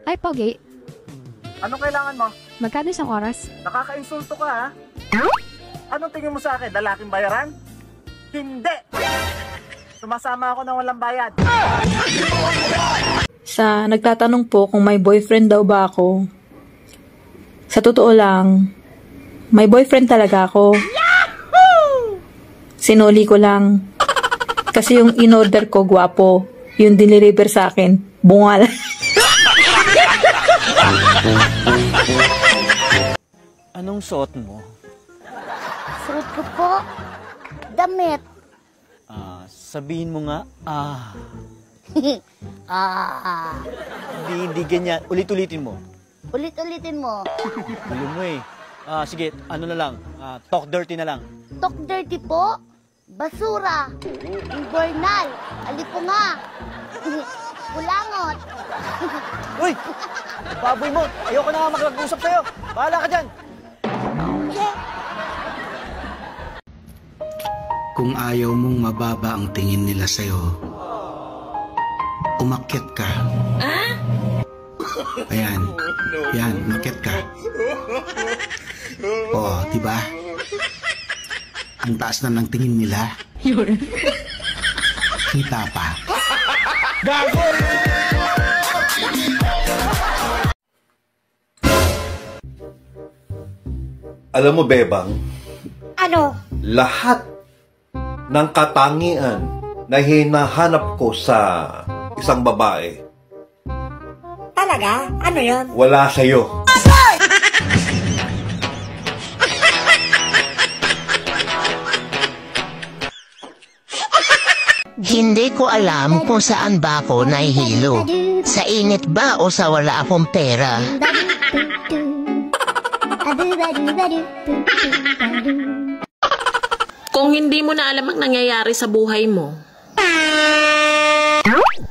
Ay, pogi. Anong kailangan mo? Magkano isang oras? Nakaka-insulto ka ha? Anong tingin mo sa akin? Lalaking bayaran? Hindi! Sumasama ako ng walang bayad. Sa nagtatanong po kung may boyfriend daw ba ako, sa totoo lang, may boyfriend talaga ako. Sinuli ko lang. Kasi yung in-order ko gwapo, yung diniliver sa akin, bungal. Anong suot mo? Suot ko po, damit. Sabihin mo nga, Ah, hindi ganyan. Ulit-ulitin mo. ulit-ulitin mo. Gulo mo eh. Sige, ano na lang, talk dirty na lang. Talk dirty po, basura, imbornal, alipunga, kulangot. Uy! Baboy mo! Ayoko na nga makipag-usap sa'yo! Bahala ka dyan! Kung ayaw mong mababa ang tingin nila sa'yo, umakyat ka. Ayan. Yan, umakyat ka. Oh, diba? Ang taas na ng tingin nila. Kita pa. Gago! Alam mo, Bebang, Ano? lahat ng katangian na hinahanap ko sa isang babae, Talaga? Ano yon? wala sa'yo. Hindi ko alam kung saan ba ako nahihilo. Sa init ba o sa wala akong pera? Kung hindi mo na alam ang nangyayari sa buhay mo,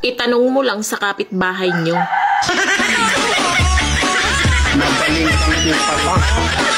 itanong mo lang sa kapitbahay nyo. Magaling ang